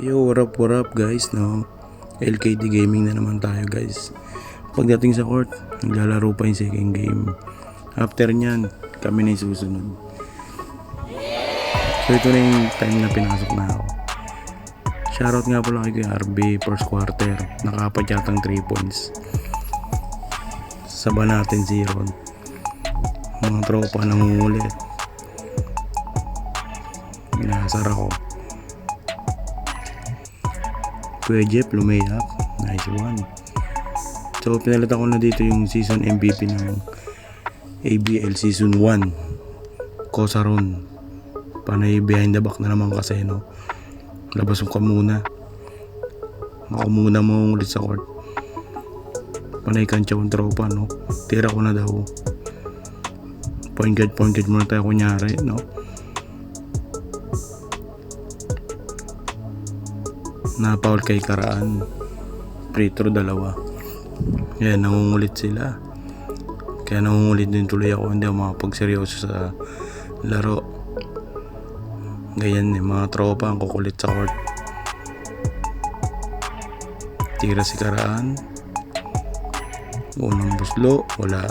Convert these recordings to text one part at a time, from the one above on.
Yo, what up guys, no? LKD Gaming na naman tayo guys. Pagdating sa court, naglalaro pa yung second game. After nyan, kami na yung susunod. So ito na yung time na pinasok na ako. Shoutout nga pala kay RB, first quarter. Nakapat yatang 3 points. Saba natin si Ron. Mga tropa nangungulit. Binasar ako. Kuya Jeff lumayap. Nice one. So pinalitan ko na dito yung season MVP ng ABL season 1. Kosaron. Panay behind the back na naman kasi, no? Labas ka muna. Ako muna mo ulit sa court. Panay kantsa kong tropa, no? Tira ko na daw. Point guard muna tayo kunyari, no? Na-foul kay Karaan. Free throw 2. Yan, nangungulit sila. Kaya nangungulit din tuloy ako. Hindi ako makapagseryoso sa laro. Ganyan mga tropa ang kukulit sa court. Tira si Karaan. Unang buslo, wala.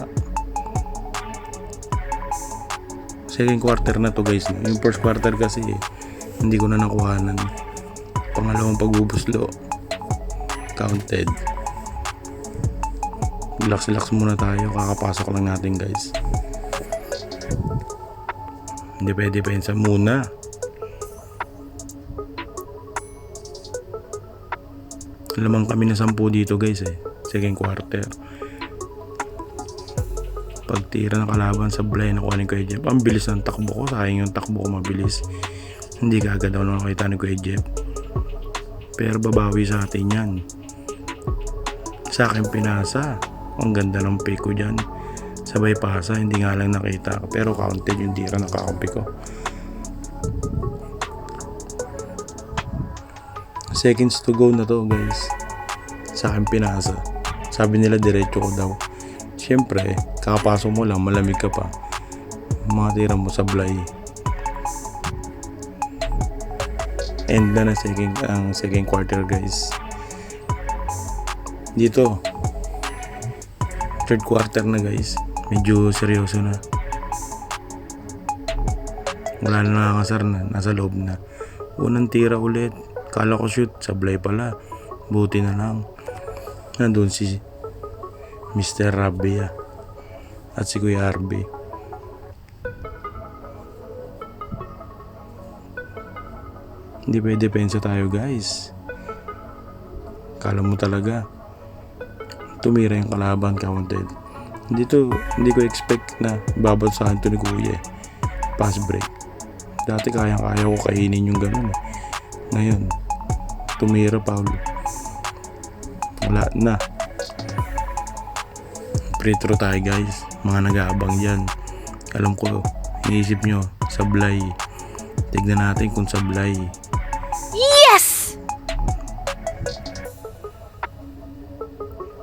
Second quarter na to guys. Yung first quarter kasi hindi ko na nakuhanan. Pangalawang pagbubuslo, counted. Relax muna tayo, kakapasok lang natin guys. Hindi pwede pensa muna. Lamang kami na 10 dito guys second quarter. Pagtira ng kalaban sa blind, nakuha ni Kuya Jeff. Ang bilis ng takbo ko, sayang yung takbo ko mabilis. Hindi kagad ako nakakita ni Kuya Jeff. Pero babawi sa atin yan. Sa akin pinasa. Ang ganda ng pick ko dyan. Sabay pasa, hindi nga lang nakita. Pero counted yung tira na kakampi ko. Seconds to go na to guys. Sa akin pinasa. Sabi nila diretso ko daw. Siyempre, kakapasok mo lang, malamig ka pa. Mga tira mo sablay. End na ang second quarter guys. Dito third quarter na guys, medyo seryoso na. Wala na nakakasar na, nasa loob na. Unang tira ulit, kala ko shoot, sablay pala. Buti na lang nandun si Mr. Rabia at si Kuya RB. Hindi pwede depensa tayo guys. Kala mo talaga tumira yung kalaban, counted. Hindi ko expect na babagsakan to ni Kuya. Pass break. Dati kaya ko kainin yung ganun. Ngayon tumira foul. Wala na. Free throw tayo guys. Mga nag-aabang dyan. Alam ko iniisip nyo sablay. Tignan natin kung sablay. Yes!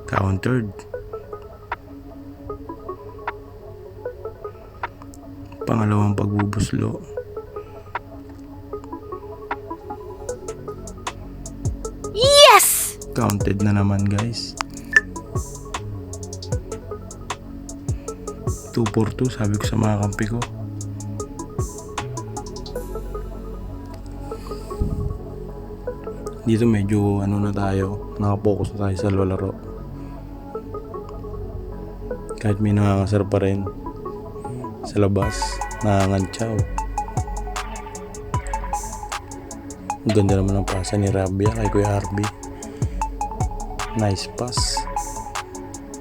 Countered. Pangalawang pagbubuslo. Yes! Counted na naman guys. 2-4-2 sabi ko sa mga kampi ko. Dito medyo na tayo, nakapokus na tayo sa laro. Kahit may nakakasar pa rin sa labas, nakangantsaw. Ang ganda naman ng pasa ni Rabia kay Kuya RB. Nice pass.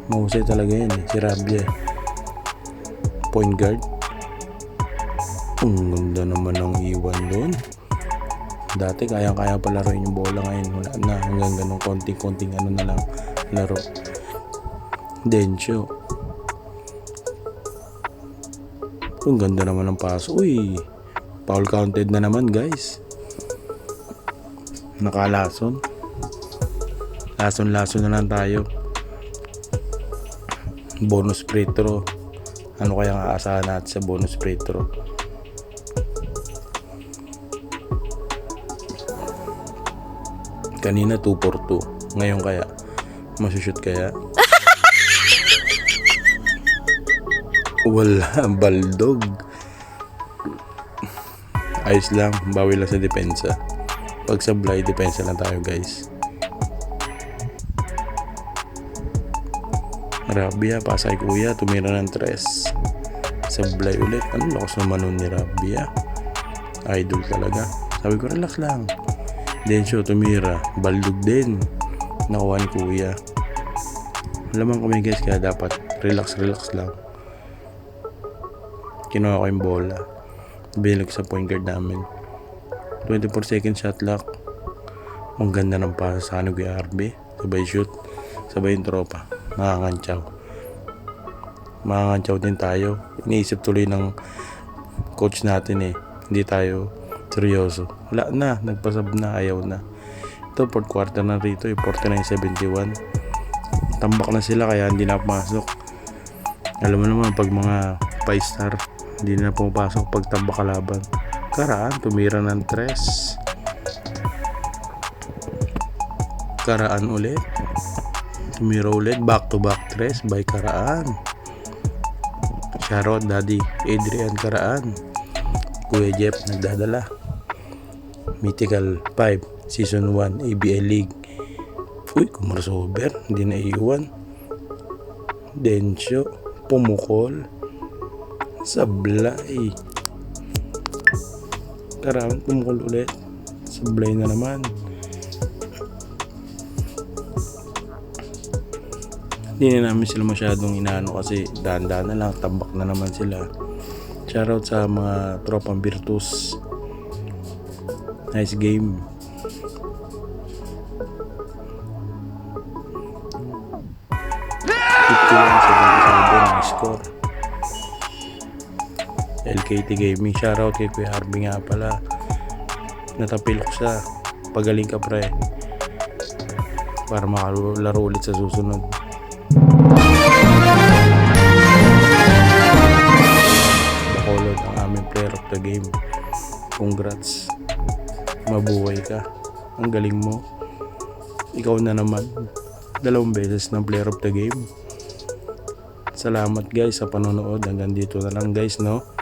Mahusay talaga yan si Rabia. Point guard. Ang ganda naman ng iwan doon. Dati kaya palaruin yung bola, ngayon wala na, hanggang ganun konting na lang laro. Densyo. Ang ganda naman ng paso. Uy, foul counted na naman guys. Nakalason. Lason na lang tayo. Bonus free throw. Ano kaya ang aasahan natin sa bonus free throw? Kanina 2 for 2. Ngayon kaya masushoot kaya? Wala, baldog. Ayos lang, bawi lang sa depensa. Pag sablay, depensa lang tayo guys. Rabia, pasay kuya, tumira ng 3. Sablay ulit. Ano lakas naman nun ni Rabia? Idol talaga. Sabi ko, relax lang. Densyo, tumira. Baldog din. Nakuha ni kuya. Lamang kami guys, kaya dapat relax lang. Kinuha ko yung bola. Bilag sa point guard namin. 24 second shot clock. Ang ganda ng pasa sa ano Kuya RB. Sabay shoot. Sabay yung tropa. Makakantsaw din tayo. Iniisip tuloy ng coach natin hindi tayo seryoso. Wala na. Nagpasab na. Ayaw na. Ito, fourth quarter na rito. 49-71. Tambak na sila kaya hindi na pumasok. Alam mo naman pag mga 5-star hindi na pumapasok pag tambak kalaban. Karaan, tumira ng 3. Karaan ulit. Tumira ulit. Back to back 3 by Karaan. Shoutout Daddy Adrian Karaan. Kuya Jeff nagdadala. Mythical 5 Season 1 ABL League. Uy, kumarsover. Hindi na iiwan. Densyo. Pumukol. Sablay. Karaan pumukol ulit. Sablay na naman. Hindi na namin sila masyadong inaano kasi dahan-dahan na lang, tambak na naman sila. Shoutout sa mga tropang Virtus. Nice game. Ang score. LKT Gaming. Shoutout kay Kuya Harvey nga pala. Natapil ko siya. Pagaling ka pre. Para makalaro ulit sa susunod. Bacolod ang aming player of the game. Congrats. Mabuhay ka. Ang galing mo. Ikaw na naman. 2 beses ng player of the game. Salamat guys sa panonood. Hanggang dito na lang guys, no?